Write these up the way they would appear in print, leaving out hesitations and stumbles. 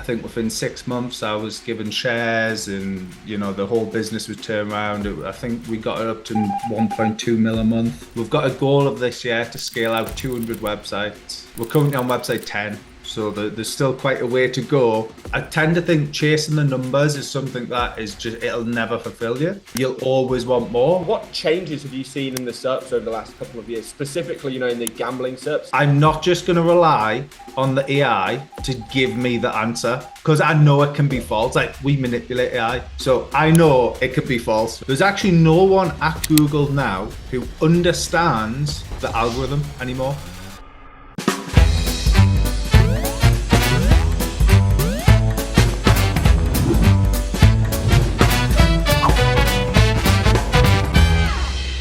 think within 6 months I was given shares, and the whole business was turned around. I think we got it up to 1.2 mil a month. We've got a goal of this year to scale out 200 websites. We're currently on website 10. So there's still quite a way to go. I tend to think chasing the numbers is something that it'll never fulfill you. You'll always want more. What changes have you seen in the SERPs over the last couple of years, specifically, in the gambling SERPs? I'm not just going to rely on the AI to give me the answer, because I know it can be false. Like, we manipulate AI, so I know it could be false. There's actually no one at Google now who understands the algorithm anymore.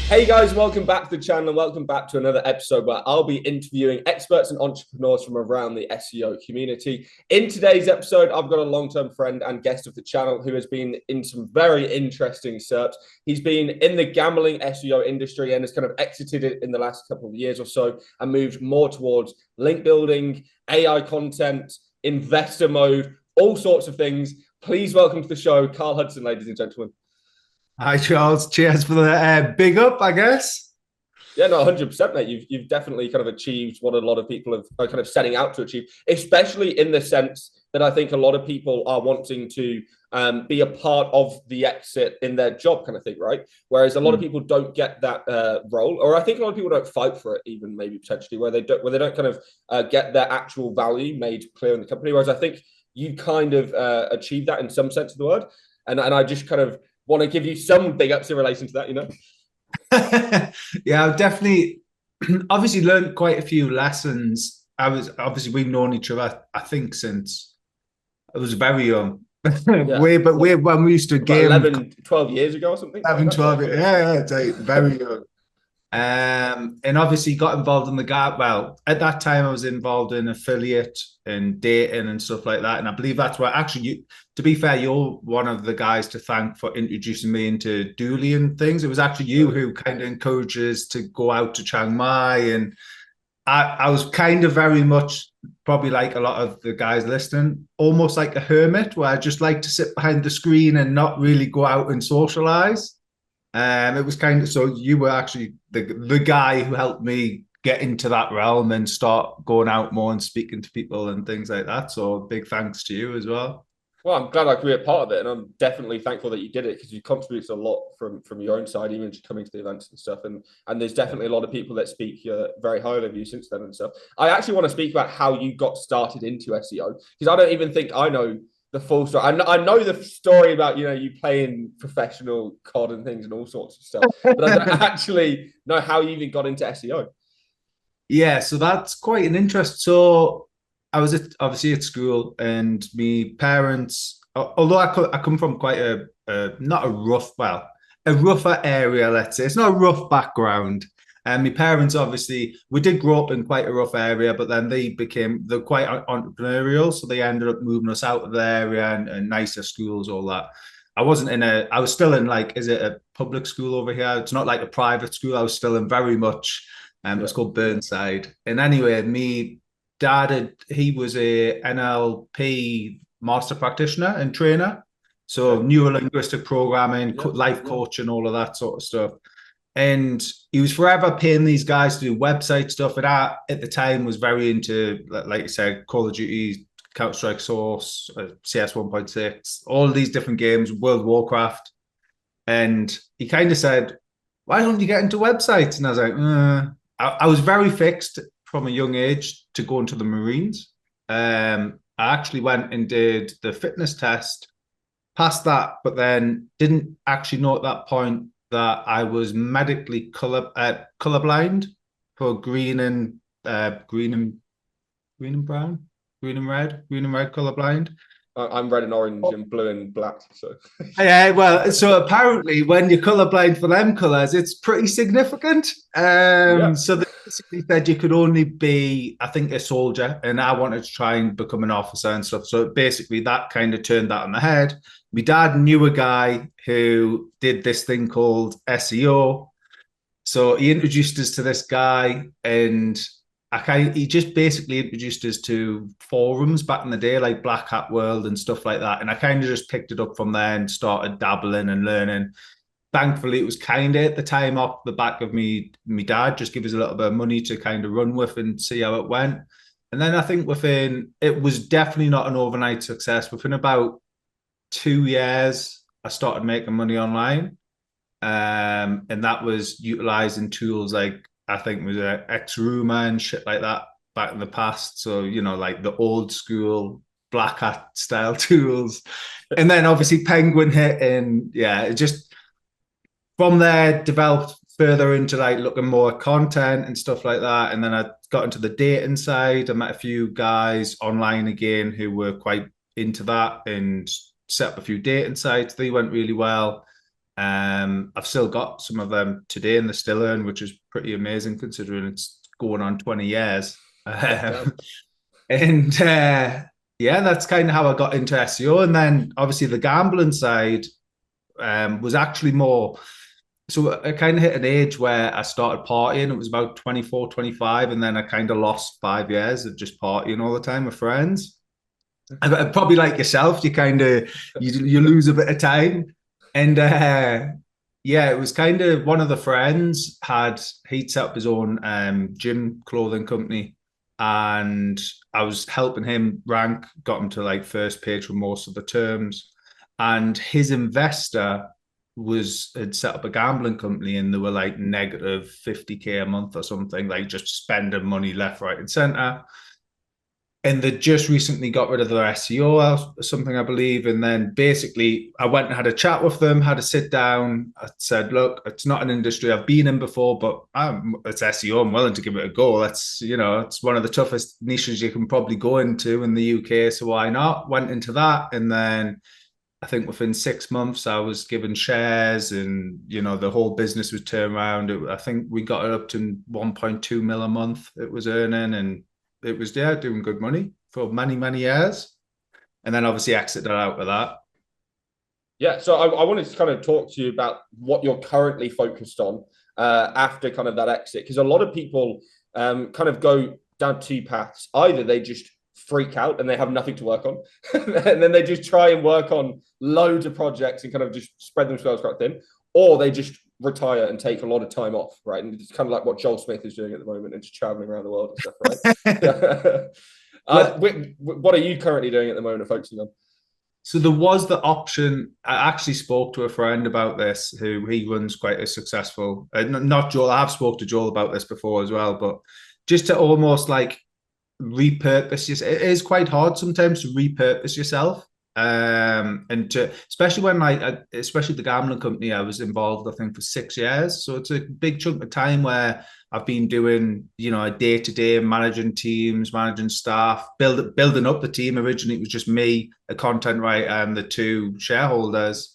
Hey guys, welcome back to the channel and welcome back to another episode where I'll be interviewing experts and entrepreneurs from around the SEO community. In today's episode, I've got a long-term friend and guest of the channel who has been in some very interesting SERPs. He's been in the gambling SEO industry and has kind of exited it in the last couple of years or so and moved more towards link building, AI content, investor mode, all sorts of things. Please welcome to the show, Karl Hudson, ladies and gentlemen. Hi, Charles. Cheers for the big up, I guess. Yeah, no, 100%, mate. You've definitely kind of achieved what a lot of people are kind of setting out to achieve, especially in the sense that I think a lot of people are wanting to be a part of the exit in their job kind of thing, right? Whereas a lot of people don't get that role, or I think a lot of people don't fight for it, even maybe potentially, where they don't kind of get their actual value made clear in the company. Whereas I think you kind of achieve that in some sense of the word, and I just kind of want to give you some big ups in relation to that, Yeah, I've definitely obviously learned quite a few lessons. We've known each other, I think, since I was very young. Yeah. Way when we used to game 11, 12 years ago or something. 11, 12, yeah, it's like very young. And obviously got involved in well, at that time I was involved in affiliate and dating and stuff like that. And I believe that's where actually, to be fair, you're one of the guys to thank for introducing me into Dooley and things. It was actually you who kind of encouraged us to go out to Chiang Mai. And I was kind of very much, probably like a lot of the guys listening, almost like a hermit, where I just like to sit behind the screen and not really go out and socialize. It was kind of, so you were actually the guy who helped me get into that realm and start going out more and speaking to people and things like that. So big thanks to you as well. Well, I'm glad I could be a part of it, and I'm definitely thankful that you did it, because you contributed a lot from your own side, even just coming to the events and stuff. And there's definitely a lot of people that speak very highly of you since then and stuff. I actually want to speak about how you got started into SEO, because I don't even think I know the full story. I know the story about you playing professional COD and things and all sorts of stuff, but I don't actually know how you even got into SEO. Yeah, so that's quite an interest. So I was obviously at school, and my parents, although I come from quite a rougher area, let's say. It's not a rough background. And my parents, obviously, we did grow up in quite a rough area, but then they're quite entrepreneurial. So they ended up moving us out of the area and nicer schools, all that. I was still in, like, is it a public school over here? It's not like a private school. I was still in very much, it was called Burnside. And anyway, me dad, he was a NLP master practitioner and trainer. So neuro-linguistic programming, life coaching, all of that sort of stuff. And he was forever paying these guys to do website stuff. And I, at the time, was very into, like you said, Call of Duty, Counter-Strike Source, CS 1.6, all these different games, World of Warcraft. And he kind of said, why don't you get into websites? And I was like, I was very fixed from a young age to go into the Marines. I actually went and did the fitness test, passed that, but then didn't actually know at that point that I was medically colorblind for green and red colorblind. I'm red and orange and blue and black. So yeah, well, so apparently when you're colorblind for them colors, it's pretty significant. So they basically said you could only be, I think, a soldier, and I wanted to try and become an officer and stuff. So basically that kind of turned that on the head. My dad knew a guy who did this thing called SEO. So he introduced us to this guy, and he just basically introduced us to forums back in the day, like Black Hat World and stuff like that. And I kind of just picked it up from there and started dabbling and learning. Thankfully, it was kind of at the time off the back of me dad just give us a little bit of money to kind of run with and see how it went. And then I think it was definitely not an overnight success. Within about 2 years, I started making money online. And that was utilizing tools like I think it was X-Rumor and shit like that back in the past. So, like the old school Black Hat style tools. And then obviously Penguin hit, and yeah, it just from there developed further into like looking more at content and stuff like that. And then I got into the dating side. I met a few guys online again who were quite into that and set up a few dating sites. They went really well. I've still got some of them today and they're still earn, which is pretty amazing considering it's going on 20 years. And yeah, that's kind of how I got into SEO. And then obviously the gambling side was actually more. So I kind of hit an age where I started partying. It was about 24, 25. And then I kind of lost 5 years of just partying all the time with friends. And probably like yourself, you lose a bit of time. And yeah, it was kind of one of the friends he'd set up his own gym clothing company. And I was helping him rank, got him to like first page for most of the terms. And his investor had set up a gambling company and they were like negative 50K a month or something, like just spending money left, right, and center. And they just recently got rid of their SEO or something, I believe. And then basically I went and had a chat with them, had a sit down. I said, look, it's not an industry I've been in before, but it's SEO. I'm willing to give it a go. It's one of the toughest niches you can probably go into in the UK. So why not? Went into that. And then I think within 6 months, I was given shares and, the whole business was turned around. I think we got it up to 1.2 mil a month it was earning. And it was doing good money for many, many years. And then obviously exited out of that. Yeah, so I wanted to kind of talk to you about what you're currently focused on after kind of that exit. Because a lot of people kind of go down two paths. Either they just freak out and they have nothing to work on. And then they just try and work on loads of projects and kind of just spread themselves quite thin. Or they just retire and take a lot of time off, right? And it's kind of like what Joel Smith is doing at the moment and just traveling around the world and stuff, right? What are you currently doing at the moment and focusing on? So there was the option. I actually spoke to a friend about this who he runs quite a successful, not Joel. I have spoke to Joel about this before as well, but just to almost like repurpose yourself. It is quite hard sometimes to repurpose yourself. And to especially when especially the gambling company I was involved, I think for 6 years. So it's a big chunk of time where I've been doing, a day-to-day managing teams, managing staff, building up the team. Originally, it was just me, a content writer, and the two shareholders.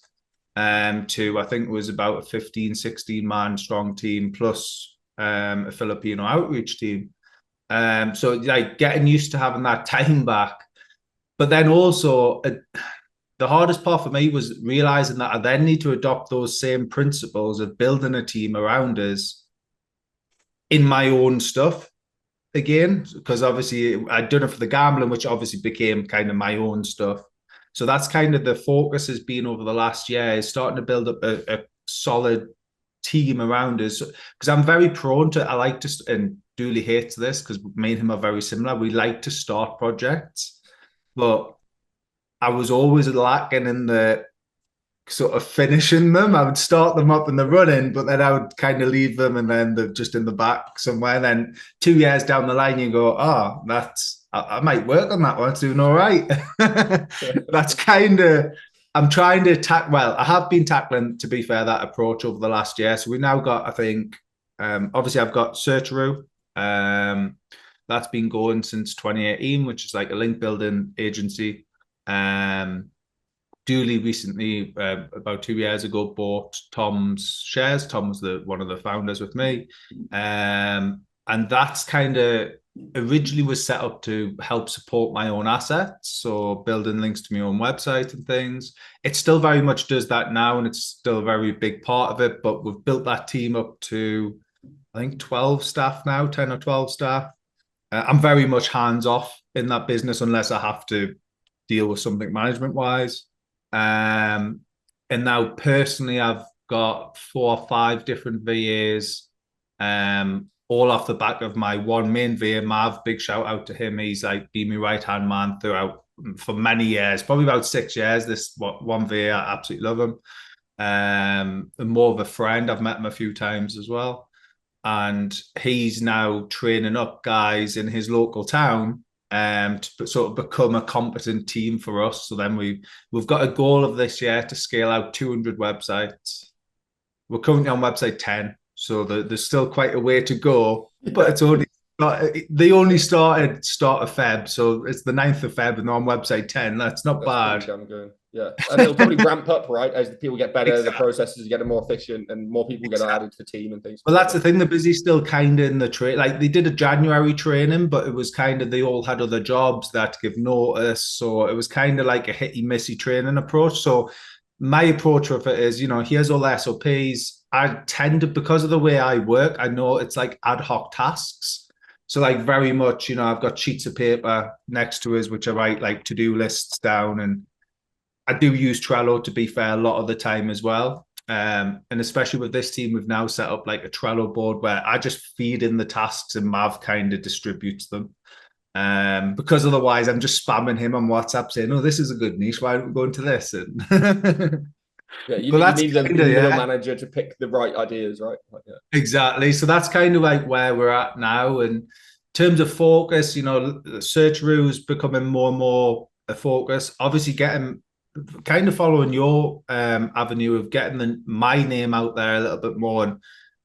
To I think it was about a 15, 16 man strong team plus a Filipino outreach team. So like getting used to having that time back. But then also, the hardest part for me was realizing that I then need to adopt those same principles of building a team around us in my own stuff again, because obviously I'd done it for the gambling, which obviously became kind of my own stuff. So that's kind of the focus has been over the last year, is starting to build up a solid team around us. Because I'm very prone to, I like to, and Dooley hates this because me and him are very similar. We like to start projects. But I was always lacking in the sort of finishing them. I would start them up in the running, but then I would kind of leave them and then they're just in the back somewhere. And then 2 years down the line, you go, oh, I might work on that one. It's doing all right. That's kind of, I'm trying to I have been tackling, to be fair, that approach over the last year. So we now got, I think, obviously I've got Searcheroo. That's been going since 2018, which is like a link building agency. Dooley recently, about 2 years ago, bought Tom's shares. Tom was one of the founders with me. And that's kind of originally was set up to help support my own assets. So building links to my own website and things. It still very much does that now, and it's still a very big part of it. But we've built that team up to, I think, 12 staff now, 10 or 12 staff. I'm very much hands off in that business unless I have to deal with something management wise. And now personally, I've got 4 or 5 different VAs, all off the back of my one main VA, Mav. Big shout out to him. He's like been my right hand man throughout for many years, probably about 6 years. This one VA, I absolutely love him. And more of a friend. I've met him a few times as well. And he's now training up guys in his local town to sort of become a competent team for us. So then we've got a goal of this year to scale out 200 websites. We're currently on website 10, so there's still quite a way to go. But it's only they only started start of Feb, so it's the 9th of Feb, and they're on website 10. That's not bad. Good. Yeah, and it'll probably ramp up, right, as the people get better, exactly. The processes get more efficient, and more people get added to the team and things. Well, that's the thing. The busy's still kind of in the train. Like they did a January training, but it was kind of they all had other jobs that give notice, so it was kind of like a hitty missy training approach. So my approach with it is, here's all the SOPs. I tend to, because of the way I work, I know it's like ad hoc tasks. So like very much, I've got sheets of paper next to us, which I write like to-do lists down, and I do use Trello, to be fair, a lot of the time as well. And especially with this team, we've now set up like a Trello board where I just feed in the tasks and Mav kind of distributes them. Because otherwise I'm just spamming him on WhatsApp saying, "Oh, this is a good niche. Why don't we go into this?" And yeah, you need the middle manager to pick the right ideas, right? Exactly. So that's kind of like where we're at now. And in terms of focus, search rules becoming more and more a focus. Obviously, kind of following your avenue of getting my name out there a little bit more, and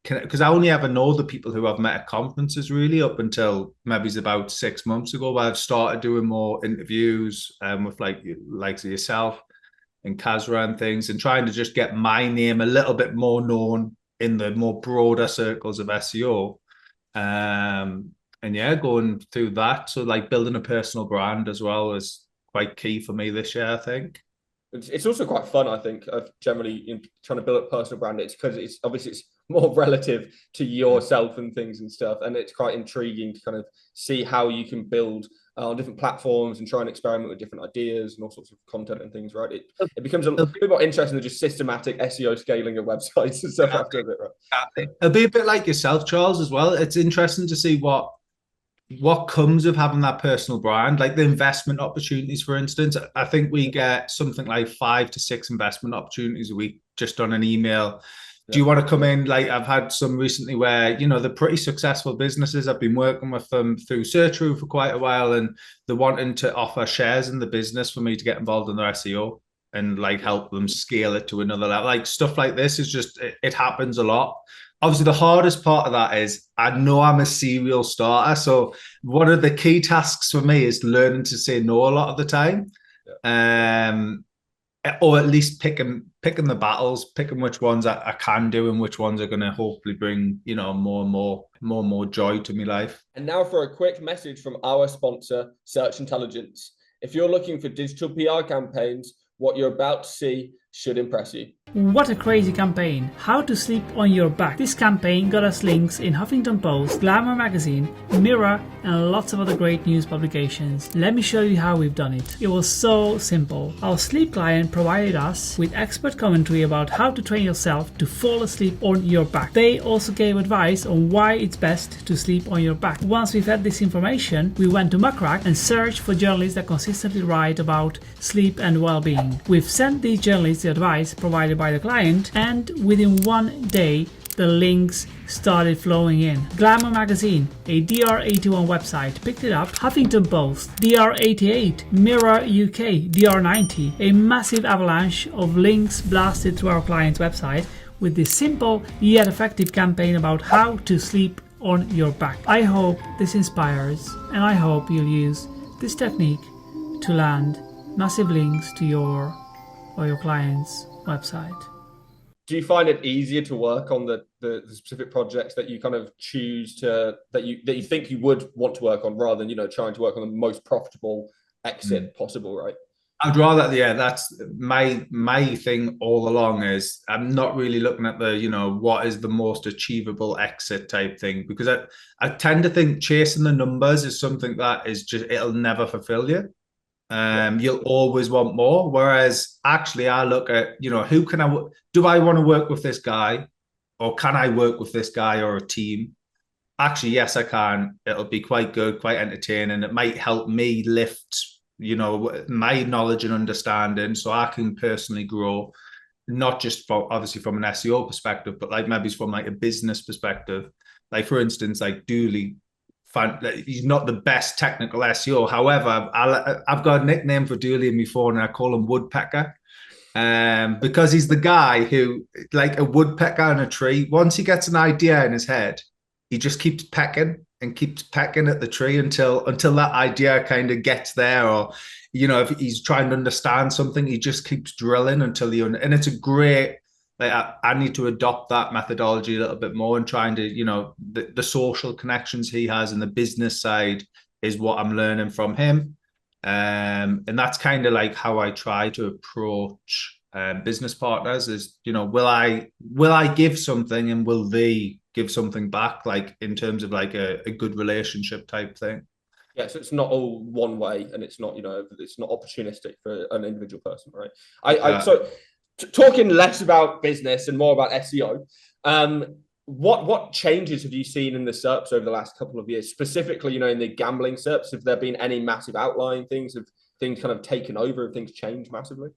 because I only ever know the people who I've met at conferences really up until maybe about 6 months ago, where I've started doing more interviews with like yourself and Kazra and things, and trying to just get my name a little bit more known in the more broader circles of SEO. And yeah, going through that. So like building a personal brand as well is quite key for me this year, I think. It's also quite fun, I think, of generally trying to build a personal brand. It's because it's more relative to yourself and things and stuff. And it's quite intriguing to kind of see how you can build on different platforms and try and experiment with different ideas and all sorts of content and things, right? It becomes a bit more interesting than just systematic SEO scaling of websites and stuff after a bit, right? It'll be a bit like yourself, Charles, as well. It's interesting to see what comes of having that personal brand, like the investment opportunities, for instance. I think we get something like 5 to 6 investment opportunities a week just on an email. Do you want to come in? Like I've had some recently where, they're pretty successful businesses. I've been working with them through Searchroo for quite a while, and they're wanting to offer shares in the business for me to get involved in their SEO and like help them scale it to another level. Like stuff like this is just, it happens a lot. Obviously, the hardest part of that is I know I'm a serial starter. So one of the key tasks for me is learning to say no a lot of the time. Or at least picking the battles, picking which ones I can do and which ones are going to hopefully bring, more and more joy to my life. And now for a quick message from our sponsor, Search Intelligence. If you're looking for digital PR campaigns, what you're about to see should impress you. What a crazy campaign. How to Sleep on Your Back. This campaign got us links in Huffington Post, Glamour magazine, Mirror, and lots of other great news publications. Let me show you how we've done it. It was so simple. Our sleep client provided us with expert commentary about how to train yourself to fall asleep on your back. They also gave advice on why it's best to sleep on your back. Once we've had this information, we went to Muckrack and searched for journalists that consistently write about sleep and well-being. We've sent these journalists the advice provided by the client, and within 1 day the links started flowing in. Glamour magazine, a DR81 website, picked it up. Huffington Post, DR88, Mirror UK, DR90, a massive avalanche of links blasted to our client's website with this simple yet effective campaign about how to sleep on your back. I hope this inspires, and I hope you'll use this technique to land massive links to your or your client's website. Do you find it easier to work on the specific projects that you kind of choose to that you think you would want to work on, rather than trying to work on the most profitable exit possible, right? I'd rather, yeah, that's my thing all along is I'm not really looking at the, what is the most achievable exit type thing, because I tend to think chasing the numbers is something that is just, it'll never fulfill you. You'll always want more. Whereas actually I look at, who can do I want to work with this guy, or can I work with this guy or a team? Actually, yes, I can. It'll be quite good, quite entertaining. It might help me lift, my knowledge and understanding, so I can personally grow, not just obviously from an SEO perspective, but like maybe from like a business perspective. Like for instance, like Dooley, he's not the best technical SEO. However, I've got a nickname for Dooley in my phone, and I call him Woodpecker. Because he's the guy who, like a woodpecker on a tree, once he gets an idea in his head, he just keeps pecking and keeps pecking at the tree until that idea kind of gets there. Or, if he's trying to understand something, he just keeps drilling until and it's a great, like, I need to adopt that methodology a little bit more, and trying to, the social connections he has and the business side is what I'm learning from him. And that's kind of like how I try to approach business partners is, will I give something, and will they give something back, like in terms of like a good relationship type thing. Yeah, so it's not all one way, and it's not, it's not opportunistic for an individual person, right? So talking less about business and more about SEO, what changes have you seen in the SERPs over the last couple of years, specifically, in the gambling SERPs? Have there been any massive outlying things? Have things kind of taken over? Have things changed massively?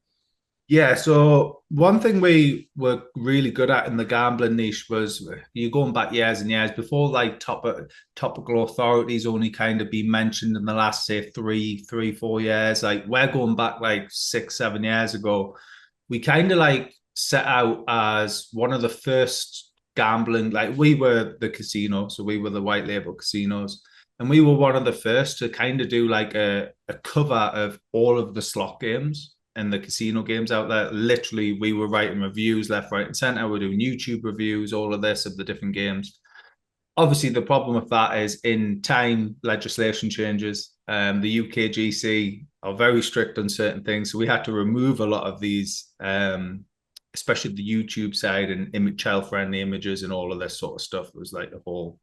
Yeah, so one thing we were really good at in the gambling niche was, you're going back years and years before, like topical authorities only kind of been mentioned in the last, say, 4 years. Like we're going back like 6-7 years ago. We kind of like set out as one of the first gambling, like we were the casino, so we were the white label casinos, and we were one of the first to kind of do like a cover of all of the slot games and the casino games out there. Literally, we were writing reviews left, right, and center. We're doing YouTube reviews, all of this of the different games. Obviously, the problem with that is in time, legislation changes. The UKGC are very strict on certain things, so we had to remove a lot of these, especially the YouTube side, and child-friendly images and all of this sort of stuff. It was like a whole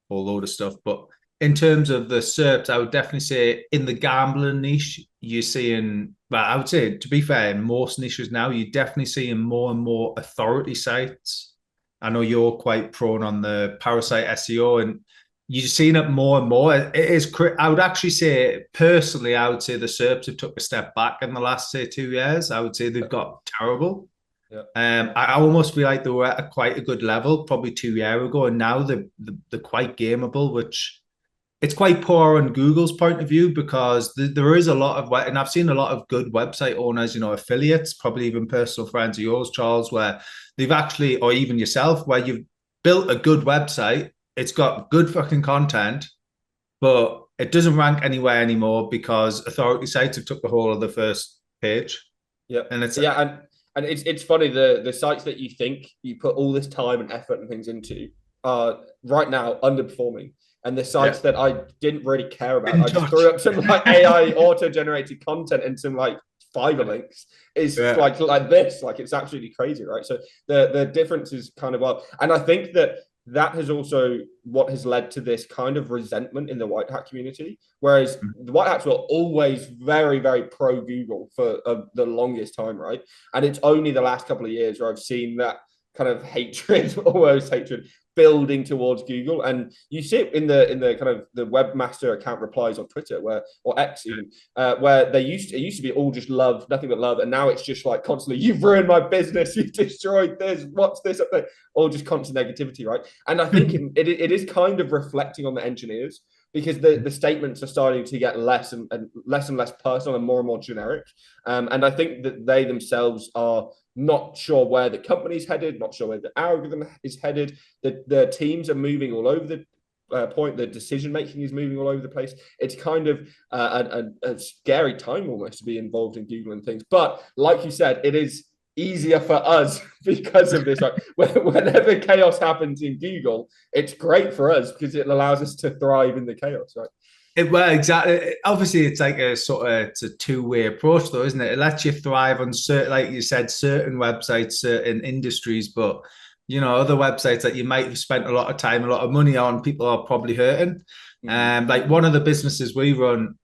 load of stuff. But in terms of the SERPs, I would definitely say in the gambling niche, you're seeing, but I would say, to be fair, in most niches now, you're definitely seeing more and more authority sites. I know you're quite prone on the parasite SEO, and you're seeing it more and more. It is, I would actually say, personally, I would say the SERPs have took a step back in the last, say, 2 years. I would say they've got terrible. Yeah. I almost feel like they were at quite a good level probably 2 years ago, and now they're quite gameable, which it's quite poor on Google's point of view, because there is a lot of, and I've seen a lot of good website owners, affiliates, probably even personal friends of yours, Charles, where they've actually, or even yourself, where you've built a good website, it's got good fucking content, but it doesn't rank anywhere anymore because authority sites have took the whole of the first page. Yeah, and it's and it's funny, the sites that you think you put all this time and effort and things into are right now underperforming. And the sites that I didn't really care about, I just threw up some like AI auto-generated content and some like Fiverr links. Is like this, like it's absolutely crazy, right? So the difference is kind of well, and I think that has also what has led to this kind of resentment in the white hat community. Whereas the white hats were always very, very pro Google for the longest time, right? And it's only the last couple of years where I've seen that kind of hatred, almost hatred, building towards Google. And you see it in the kind of the webmaster account replies on Twitter, or X even, where it used to be all just love, nothing but love, and now it's just like constantly, you've ruined my business, you've destroyed this, what's this up there, all just constant negativity, right? And I think it is kind of reflecting on the engineers, because the statements are starting to get less and less personal and more generic. And I think that they themselves are not sure where the company's headed, not sure where the algorithm is headed. The teams are moving all over the point. The decision making is moving all over the place. It's kind of a scary time almost to be involved in Google and things. But like you said, it is easier for us because of this. Right? Whenever chaos happens in Google, it's great for us because it allows us to thrive in the chaos, right? Well, exactly. Obviously, it's like it's a two-way approach, though, isn't it? It lets you thrive on certain, like you said, certain websites, certain industries, but other websites that you might have spent a lot of time, a lot of money on, people are probably hurting. Like one of the businesses we run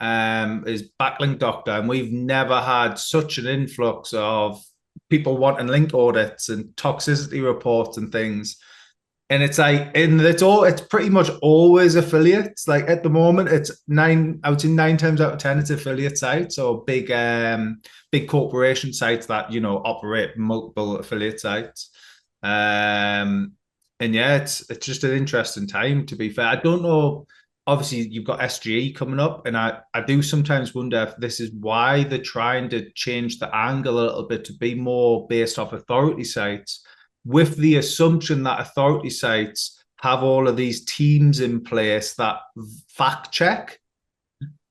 is Backlink Doctor, and we've never had such an influx of people wanting link audits and toxicity reports and things. And it's pretty much always affiliates. Like at the moment, it's I would say 9 times out of 10, it's affiliate sites or big corporation sites that, operate multiple affiliate sites. And yeah, it's just an interesting time, to be fair. I don't know. Obviously, you've got SGE coming up, and I do sometimes wonder if this is why they're trying to change the angle a little bit to be more based off authority sites, with the assumption that authority sites have all of these teams in place that fact check.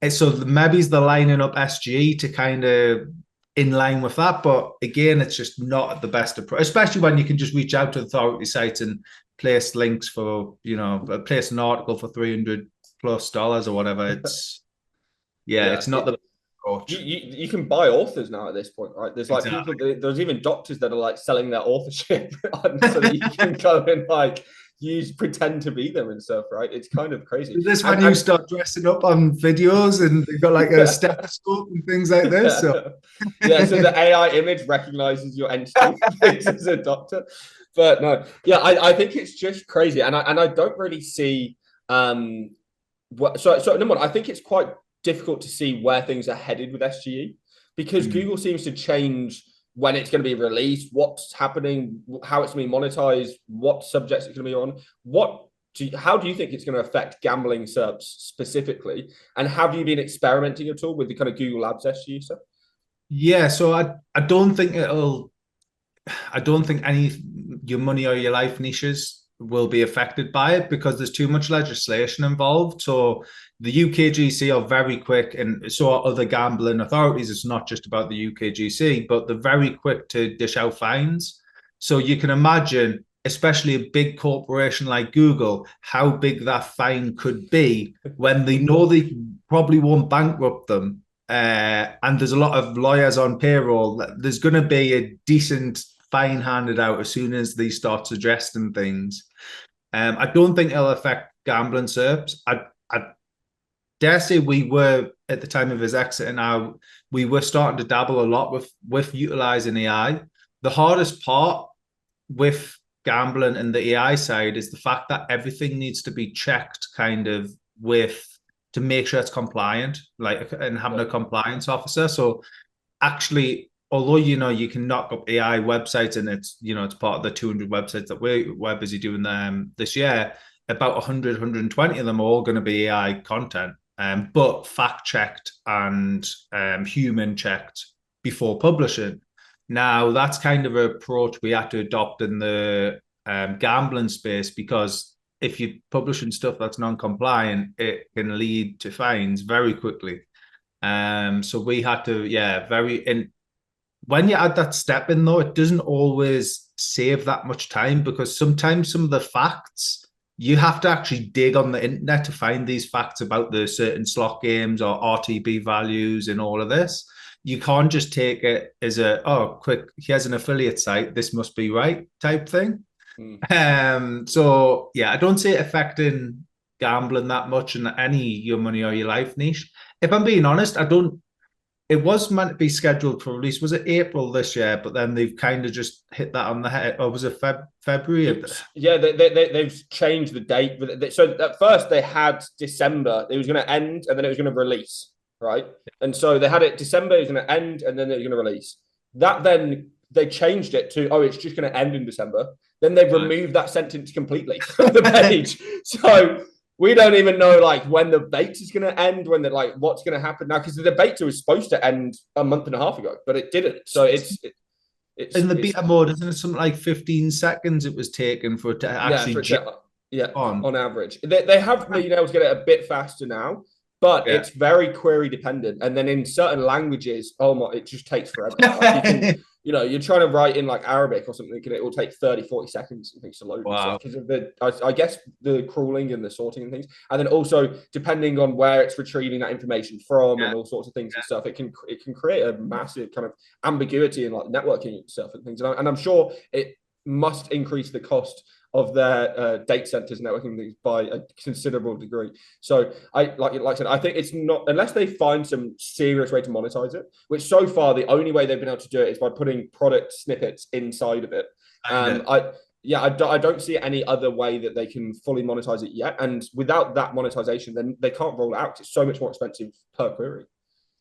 And so maybe they're lining up SGE to kind of in line with that. But again, it's just not the best approach, especially when you can just reach out to authority sites and place links for, place an article for $300+ or whatever. It's not the approach. You can buy authors now at this point, right? There's like people, there's even doctors that are like selling their authorship so that you can go and like pretend to be them and stuff, right? It's kind of crazy. Is this when you start dressing up on videos and they've got like a stethoscope and things like this? So. So the AI image recognizes your entity as a doctor. But no, I think it's just crazy. And I don't really see so number one, I think it's quite difficult to see where things are headed with SGE, because Google seems to change when it's going to be released, what's happening, how it's going to be monetized, what subjects it's going to be on. How do you think it's going to affect gambling SERPs specifically? And have you been experimenting at all with the kind of Google Labs SGE stuff? Yeah, so I don't think any your money or your life niches will be affected by it, because there's too much legislation involved. So the UKGC are very quick, and so are other gambling authorities. It's not just about the UKGC, but they're very quick to dish out fines. So you can imagine, especially a big corporation like Google, how big that fine could be when they know they probably won't bankrupt them. And there's a lot of lawyers on payroll. There's going to be a decent fine handed out as soon as they start suggesting things. I don't think it'll affect gambling SERPs. I dare say we were, at the time of his exit, and now we were starting to dabble a lot with utilizing AI. The hardest part with gambling and the AI side is the fact that everything needs to be checked kind of to make sure it's compliant, and having a compliance officer. So actually, although, you can knock up AI websites, and it's part of the 200 websites that we're busy doing this year, about 100, 120 of them are all going to be AI content, but fact-checked and human checked before publishing. Now, that's kind of an approach we had to adopt in the gambling space, because if you're publishing stuff that's non-compliant, it can lead to fines very quickly. So we had to, when you add that step in, though, it doesn't always save that much time, because sometimes some of the facts, you have to actually dig on the internet to find these facts about the certain slot games or RTB values and all of this. You can't just take it as here's an affiliate site, this must be right type thing. So I don't see it affecting gambling that much in any your money or your life niche. If I'm being honest, it was meant to be scheduled for release. Was it April this year? But then they've kind of just hit that on the head. Or was it February? Yeah, they've changed the date. So at first they had December. It was going to end, and then it was going to release, right? And so they had it December. It was going to end, and then they were going to release. That then they changed it to it's just going to end in December. Then they've removed that sentence completely from the page. So we don't even know when the beta is going to end, when what's going to happen now, because the beta was supposed to end a month and a half ago, but it didn't. So it's in the beta mode, isn't it something like 15 seconds it was taken for it to actually on average. They have been able to get it a bit faster now, but it's very query dependent. And then in certain languages, it just takes forever. you know, you're trying to write in like Arabic or something, and it will take 30, 40 seconds and things to load. Wow. Because of the, I guess, the crawling and the sorting and things. And then also, depending on where it's retrieving that information from and all sorts of things and stuff, it can create a massive kind of ambiguity in like networking stuff and things. And I'm sure it must increase the cost of their data centers networking things by a considerable degree. So like I said, I think it's not, unless they find some serious way to monetize it, which so far the only way they've been able to do it is by putting product snippets inside of it. I don't see any other way that they can fully monetize it yet. And without that monetization, then they can't roll it out. It's so much more expensive per query.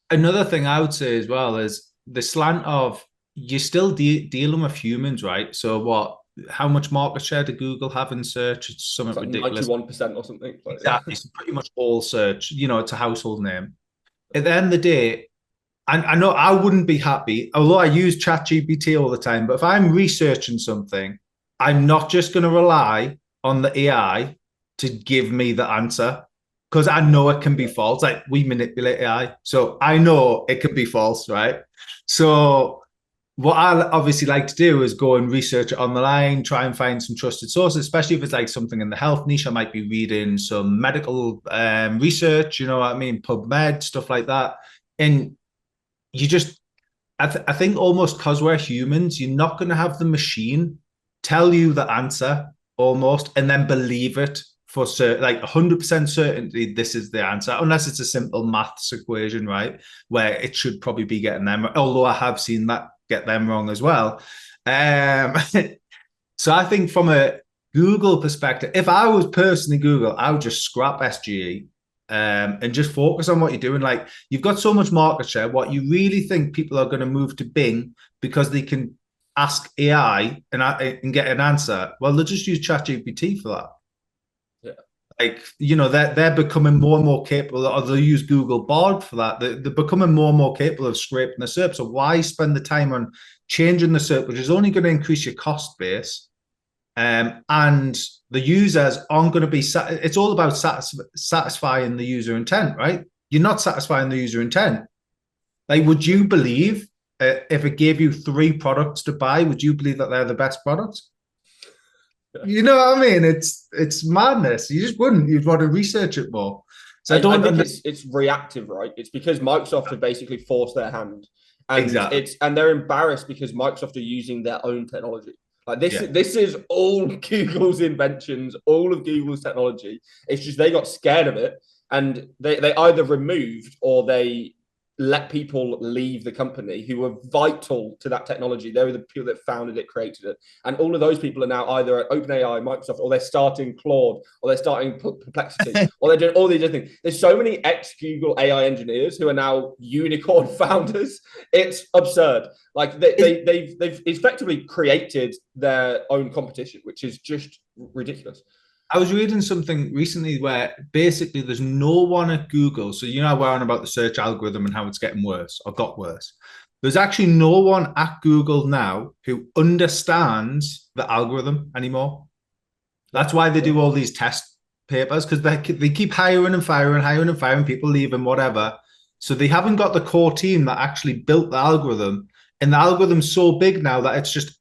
Another thing I would say as well is the slant of you're still dealing with humans, right? So how much market share did Google have in search? It's something like ridiculous. 91% or something. Exactly. It's pretty much all search. You know, it's a household name. At the end of the day, I know I wouldn't be happy, although I use ChatGPT all the time, but if I'm researching something, I'm not just going to rely on the AI to give me the answer, because I know it can be false. Like, we manipulate AI, so I know it can be false, right? So what I obviously like to do is go and research it on the line, try and find some trusted sources, especially if it's like something in the health niche. I might be reading some medical research, you know what I mean? PubMed, stuff like that. And you just, I think almost because we're humans, you're not going to have the machine tell you the answer almost and then believe it for certain, like 100% certainty this is the answer, unless it's a simple maths equation, right? Where it should probably be getting them, although I have seen that get them wrong as well. So I think from a Google perspective, if I was personally Google, I would just scrap SGE and just focus on what you're doing. Like, you've got so much market share. What you really think people are going to move to Bing because they can ask AI and get an answer? Well, they'll just use ChatGPT for that. Like, you know, they're becoming more and more capable, or they'll use Google Bard for that. They're becoming more and more capable of scraping the SERP. So why spend the time on changing the SERP, which is only going to increase your cost base? And the users aren't going to be, it's all about satisfying the user intent, right? You're not satisfying the user intent. Like, would you believe if it gave you 3 products to buy, would you believe that they're the best products? You know what I mean? It's madness. You just wouldn't. You'd want to research it more. So I think it's reactive, right? It's because Microsoft have basically forced their hand, and exactly. And they're embarrassed because Microsoft are using their own technology. Like this is all Google's inventions, all of Google's technology. It's just they got scared of it, and they either removed or they let people leave the company who were vital to that technology. They were the people that founded it, created it. And all of those people are now either at OpenAI, Microsoft, or they're starting Claude, or they're starting Perplexity, or they're doing all these other things. There's so many ex-Google AI engineers who are now unicorn founders. It's absurd. Like they've effectively created their own competition, which is just ridiculous. I was reading something recently where basically there's no one at Google. So, you know, we're on about the search algorithm and how it's getting worse or got worse. There's actually no one at Google now who understands the algorithm anymore. That's why they do all these test papers, because they keep hiring and firing people, leaving, whatever. So they haven't got the core team that actually built the algorithm. And the algorithm's so big now that it's just,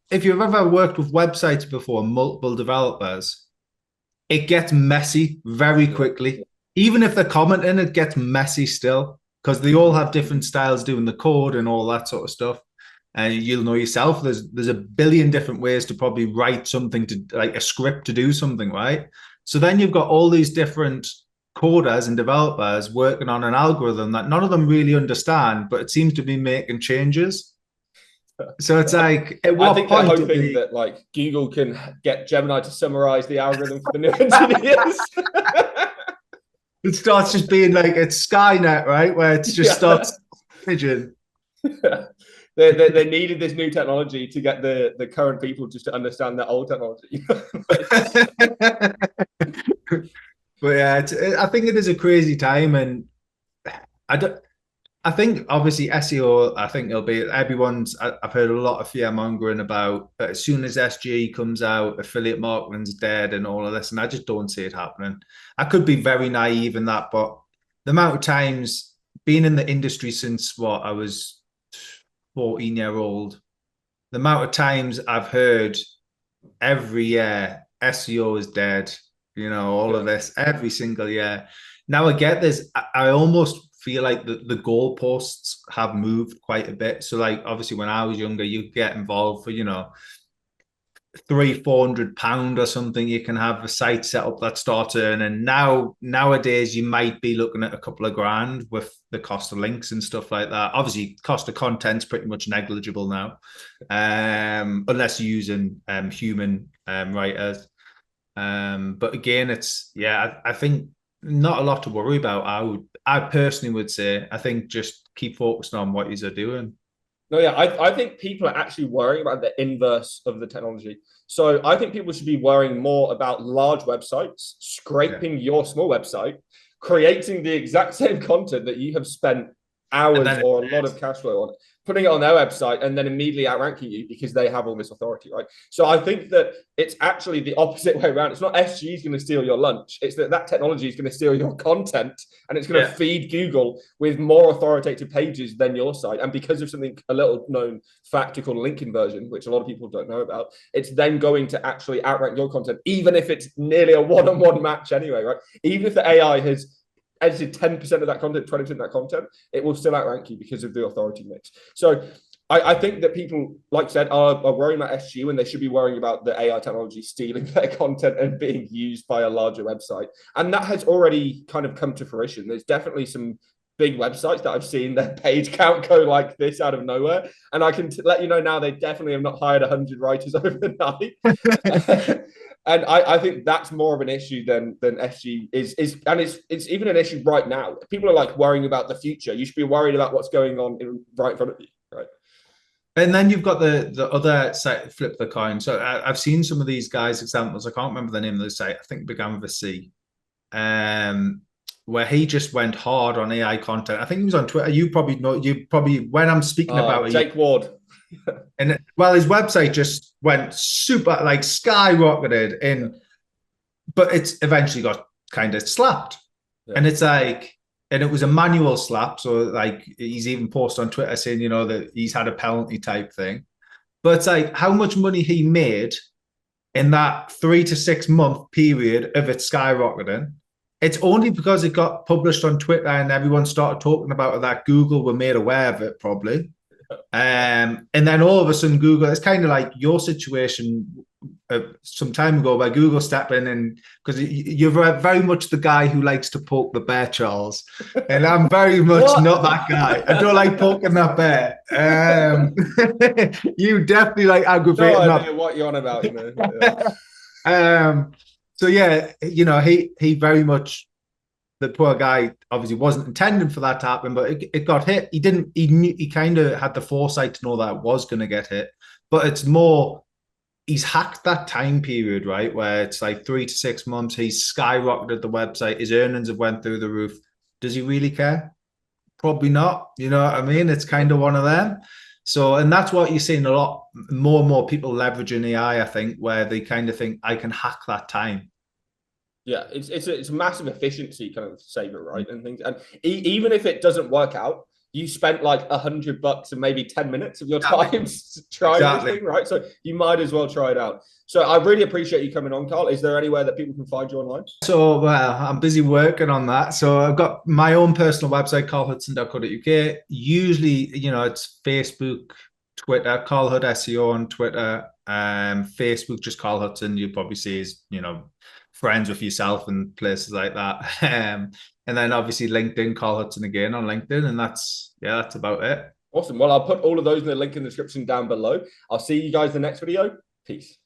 if you've ever worked with websites before, multiple developers, it gets messy very quickly. Even if they're commenting, it gets messy still, because they all have different styles doing the code and all that sort of stuff. And you'll know yourself, there's a billion different ways to probably write something, to like a script to do something, right? So then you've got all these different coders and developers working on an algorithm that none of them really understand, but it seems to be making changes. So it's like, at what point? I think they're hoping that like Google can get Gemini to summarize the algorithm for the new engineers. It starts just being like, it's Skynet, right? Where it just starts pigeon. They needed this new technology to get the current people just to understand their old technology. But yeah, I think it is a crazy time, and I think obviously SEO, I think it'll be I've heard a lot of fear mongering about, but as soon as SGE comes out, affiliate marketing's dead and all of this, and I just don't see it happening. I could be very naive in that, but the amount of times being in the industry since I was 14-year-old, the amount of times I've heard every year SEO is dead, all of this every single year. Now I get this. I almost feel like the goalposts have moved quite a bit. So like obviously when I was younger, you get involved for, £300-400 or something. You can have a site set up that starts earning. Nowadays you might be looking at a couple of grand with the cost of links and stuff like that. Obviously cost of content's pretty much negligible now, unless you're using human writers. But again, I think not a lot to worry about. I personally would say, I think just keep focused on what you're doing. No, yeah, I think people are actually worrying about the inverse of the technology. So I think people should be worrying more about large websites, scraping your small website, creating the exact same content that you have spent hours or a lot of cash flow on, putting it on their website, and then immediately outranking you because they have all this authority, right? So I think that it's actually the opposite way around. It's not SG is going to steal your lunch. It's that technology is going to steal your content, and it's going to feed Google with more authoritative pages than your site. And because of something, a little known factor called link inversion, which a lot of people don't know about, it's then going to actually outrank your content, even if it's nearly a one-on-one match anyway, right? Even if the AI has edited 10% of that content, 20% of that content, it will still outrank you because of the authority mix. So I think that people, like I said, are worrying about SG when they should be worrying about the AI technology stealing their content and being used by a larger website. And that has already kind of come to fruition. There's definitely some big websites that I've seen their page count go like this out of nowhere. And I can let you know now, they definitely have not hired 100 writers overnight. And I think that's more of an issue than SG is, and it's even an issue right now. People are like worrying about the future. You should be worried about what's going on right in front of you, right? And then you've got the other side, flip the coin. So I've seen some of these guys' examples. I can't remember the name of the site. I think it began with a C, where he just went hard on AI content. I think he was on Twitter. You probably know. When I'm speaking about Jake Ward. And his website just went super, like skyrocketed in, but it's eventually got kind of slapped. And it's like, and it was a manual slap. So like he's even posted on Twitter saying, that he's had a penalty type thing. But it's like how much money he made in that 3 to 6 month period of it skyrocketing. It's only because it got published on Twitter and everyone started talking about it that Google were made aware of it, probably. And then all of a sudden Google, it's kind of like your situation some time ago where Google stepped in, and because you're very much the guy who likes to poke the bear, Charles, and I'm very much not that guy. I don't like poking that bear. You definitely like aggravating. No idea what you're on about, So yeah, he very much, the poor guy obviously wasn't intending for that to happen, but it got hit. He kind of had the foresight to know that it was going to get hit. But it's more, he's hacked that time period, right? Where it's like 3 to 6 months. He's skyrocketed the website. His earnings have went through the roof. Does he really care? Probably not. You know what I mean? It's kind of one of them. So, and that's what you're seeing a lot more and more people leveraging AI, I think, where they kind of think, I can hack that time. Yeah, it's a massive efficiency kind of saver, right? And things, and even if it doesn't work out, you spent like $100 and maybe 10 minutes of your time trying this thing, right? So you might as well try it out. So I really appreciate you coming on, Karl. Is there anywhere that people can find you online? So, well, I'm busy working on that. So I've got my own personal website, karlhudson.co.uk. Usually, it's Facebook, Twitter, Karl Hud SEO on Twitter, Facebook, just Karl Hudson. You'll probably see his, friends with yourself and places like that. And then obviously LinkedIn, Karl Hudson again on LinkedIn. And that's about it. Awesome. Well, I'll put all of those in the link in the description down below. I'll see you guys in the next video. Peace.